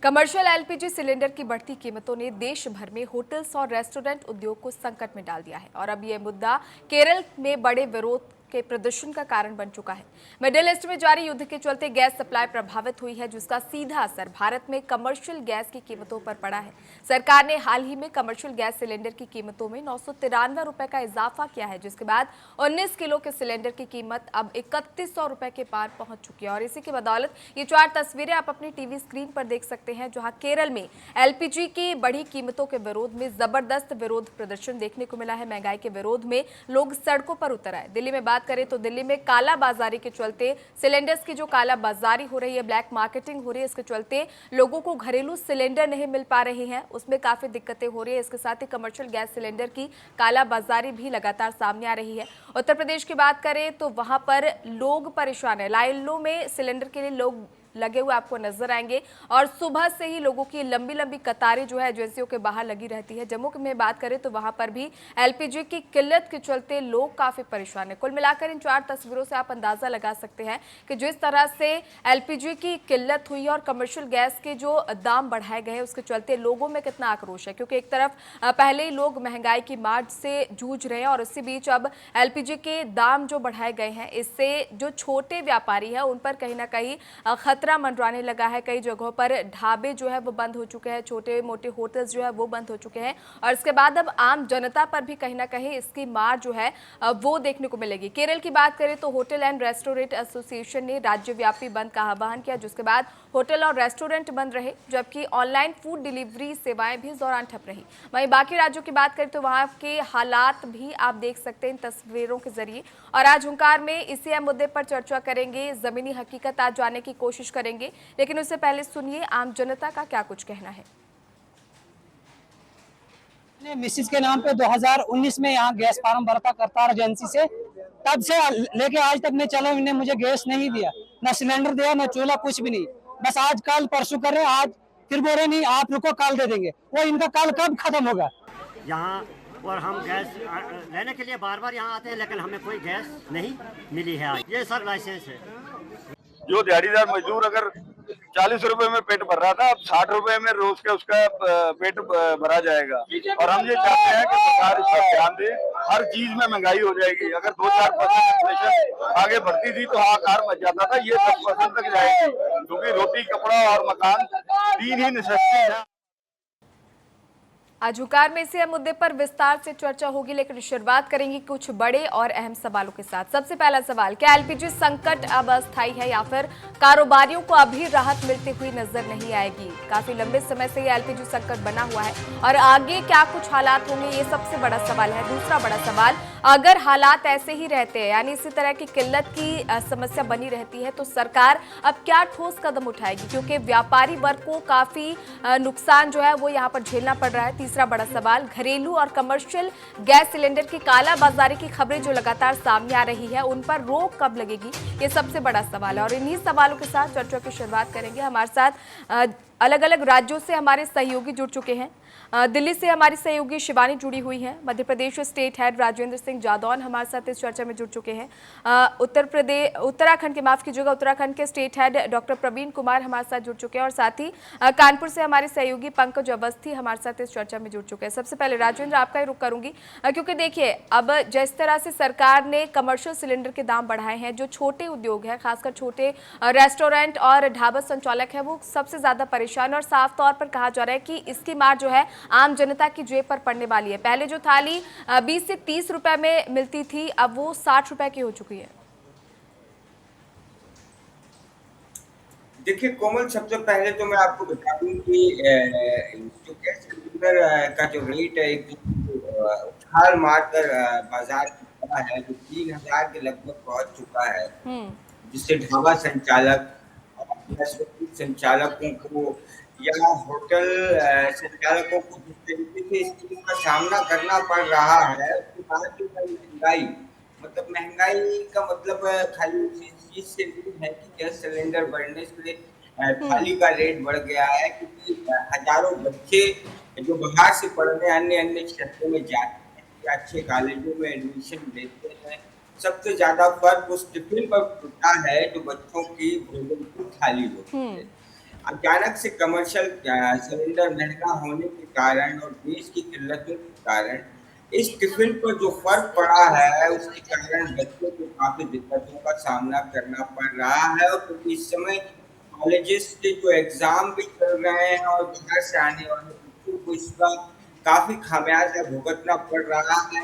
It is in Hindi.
कमर्शियल एलपीजी सिलेंडर की बढ़ती कीमतों ने देश भर में होटल्स और रेस्टोरेंट उद्योग को संकट में डाल दिया है और अब यह मुद्दा केरल में बड़े विरोध के प्रदर्शन का कारण बन चुका है। मिडिल ईस्ट में जारी युद्ध के चलते गैस सप्लाई प्रभावित हुई है, जिसका सीधा असर भारत में कमर्शियल गैस की कीमतों पर पड़ा है। सरकार ने हाल ही में कमर्शियल गैस सिलेंडर की कीमतों में 993 रुपए का इजाफा किया है, जिसके बाद 19 किलो के सिलेंडर की कीमत अब 3100 रुपए के पार पहुंच चुकी है। और इसी की बदौलत ये 4 तस्वीरें आप अपनी टीवी स्क्रीन पर देख सकते हैं, जहां केरल में एलपीजी की बढ़ी कीमतों के विरोध में जबरदस्त विरोध प्रदर्शन देखने को मिला है। महंगाई के विरोध में लोग सड़कों पर उतर आए। दिल्ली में बात करें तो दिल्ली में काला बाजारी के चलते सिलेंडर्स की जो काला बाजारी हो रही है, ब्लैक मार्केटिंग हो रही है, इसके चलते लोगों को घरेलू सिलेंडर नहीं मिल पा रहे हैं, उसमें काफी दिक्कतें हो रही है। इसके साथ ही कमर्शियल गैस सिलेंडर की काला बाजारी भी लगातार सामने आ रही है। उत्तर प्रदेश की बात करें तो वहां पर लोग परेशान है। लाइनों में सिलेंडर के लिए लोग लगे हुए आपको नजर आएंगे और सुबह से ही लोगों की लंबी लंबी कतारें जो है एजेंसियों के बाहर लगी रहती है। जम्मू में बात करें तो वहां पर भी एलपीजी की किल्लत के चलते लोग काफी परेशान है। कुल मिलाकर इन 4 तस्वीरों से आप अंदाजा लगा सकते हैं कि जिस तरह से एलपीजी की किल्लत हुई है और कमर्शियल गैस के जो दाम बढ़ाए गए हैं, उसके चलते लोगों में कितना आक्रोश है। क्योंकि एक तरफ पहले ही लोग महंगाई की मार से जूझ रहे हैं और इसी बीच अब एलपीजी के दाम जो बढ़ाए गए हैं, इससे जो छोटे व्यापारी है उन पर कहीं ना कहीं खतरा मंडराने लगा है। कई जगहों पर ढाबे जो है वो बंद हो चुके हैं, छोटे मोटे होटल्स जो है वो बंद हो चुके हैं और इसके बाद अब आम जनता पर भी कहीं ना कहीं इसकी मार जो है वो देखने को मिलेगी। केरल की बात करें तो होटल एंड रेस्टोरेंट एसोसिएशन ने राज्यव्यापी बंद का आह्वान किया, जिसके बाद होटल और रेस्टोरेंट बंद रहे, जबकि ऑनलाइन फूड डिलीवरी सेवाएं भी इस दौरान ठप रही। वहीं बाकी राज्यों की बात करें तो वहां के हालात भी आप देख सकते हैं इन तस्वीरों के जरिए। और आज हुंकार में इसी अहम मुद्दे पर चर्चा करेंगे, जमीनी हकीकत आज जानने की कोशिश करेंगे, लेकिन उससे पहले सुनिए आम जनता का क्या कुछ कहना है। मिसिस के नाम पे 2019 में यहाँ गैस फार्म भरा था करतार एजेंसी से, तब से लेके आज तक मैं चला, इन्हें मुझे गैस नहीं दिया, ना सिलेंडर दिया, ना चूल्हा, कुछ भी नहीं। बस आज कल परसों कर रहे, आज फिर बोल रहे नहीं आप रुको कल दे देंगे। वो इनका कल कब खत्म होगा यहाँ। और हम गैस लेने के लिए बार बार यहाँ आते हैं, लेकिन हमें कोई गैस नहीं मिली है। आज ये सर लाइसेंस है। जो दिहाड़ीदार मजदूर अगर 40 रुपए में पेट भर रहा था, अब 60 रुपए में रोज का उसका पेट भरा जाएगा। और हम ये चाहते हैं कि सरकार इस पर ध्यान दे। हर चीज में महंगाई हो जाएगी। अगर 2-4% इन्फ्लेशन आगे बढ़ती थी तो हाहाकार मच जाता था, ये 10% तक जाएगी, क्योंकि रोटी, कपड़ा और मकान 3 ही नेसेसिटी है। आज हुंकार में इसी मुद्दे पर विस्तार से चर्चा होगी, लेकिन शुरुआत करेंगे कुछ बड़े और अहम सवालों के साथ। सबसे पहला सवाल, क्या एलपीजी संकट अब अस्थायी है या फिर कारोबारियों को अभी राहत मिलती हुई नजर नहीं आएगी? काफी लंबे समय से ये एलपीजी संकट बना हुआ है और आगे क्या कुछ हालात होंगे, ये सबसे बड़ा सवाल है। दूसरा बड़ा सवाल, अगर हालात ऐसे ही रहते हैं, यानी इसी तरह की किल्लत की समस्या बनी रहती है, तो सरकार अब क्या ठोस कदम उठाएगी? क्योंकि व्यापारी वर्ग को काफी नुकसान जो है वो यहाँ पर झेलना पड़ रहा है। तीसरा बड़ा सवाल, घरेलू और कमर्शियल गैस सिलेंडर की काला बाजारी की खबरें जो लगातार सामने आ रही है, उन पर रोक कब लगेगी? ये सबसे बड़ा सवाल है और इन्हीं सवालों के साथ चर्चा की शुरुआत करेंगे। हमारे साथ अलग अलग राज्यों से हमारे सहयोगी जुड़ चुके हैं। दिल्ली से हमारी सहयोगी शिवानी जुड़ी हुई हैं। मध्य प्रदेश स्टेट हेड राजेंद्र सिंह जादौन हमारे साथ इस चर्चा में जुड़ चुके हैं। उत्तराखंड के state head doctor Praveen Kumar हमारे साथ जुड़ चुके हैं और साथ ही कानपुर से हमारे सहयोगी पंकज अवस्थी हमारे साथ इस चर्चा में जुड़ चुके हैं। सबसे पहले राजेंद्र, आपका ही रुख करूंगी, क्योंकि देखिए अब जिस तरह से सरकार ने कमर्शियल सिलेंडर के दाम बढ़ाए हैं, जो छोटे उद्योग है, खासकर छोटे रेस्टोरेंट और ढाबा संचालक है, वो सबसे ज्यादा परेशान और साफ तौर पर कहा जा रहा है कि इसकी मार जो है आम जनता की जेब पर पड़ने वाली है। पहले जो थाली 20 से 30 रुपए में मिलती थी, अब वो 60 रुपए की हो चुकी है। देखिए कोमल, सबसे पहले तो मैं आपको बता दूं कि जो गैस सिलेंडर का जो रेट है, उछाल मारकर बाजार में खड़ा है, जो 3000 के लगभग पहुंच चुका है, जिससे ढाबा संचालक, रेस्टोरेंट संचालकों को या होटल संचालकों को जिस तरीके से इस चीज का सामना करना पड़ रहा है, उसके बाद जो महंगाई, मतलब महंगाई का मतलब खाली उसी चीज से नहीं है कि गैस सिलेंडर बढ़ने से थाली का रेट बढ़ गया है, क्योंकि हजारों बच्चे जो बाहर से पढ़ने अन्य अन्य क्षेत्रों में जाते हैं या अच्छे कॉलेजों में एडमिशन लेते हैं, सबसे ज्यादा फर्क उस टिफिन पर पड़ता है जो बच्चों की भोजन की थाली होती है। अचानक से कमर्शियल सिलेंडर महंगा होने के कारण और गैस की किल्लतों के कारण इस टिफिन पर जो फर्क पड़ा है उसके कारण बच्चों को काफी दिक्कतों का सामना करना पड़ रहा है। और क्योंकि इस समय कॉलेजेस के जो एग्जाम भी चल रहे हैं और बाहर से आने वाले बच्चों को इसका काफी खामियाजा भुगतना पड़ रहा है।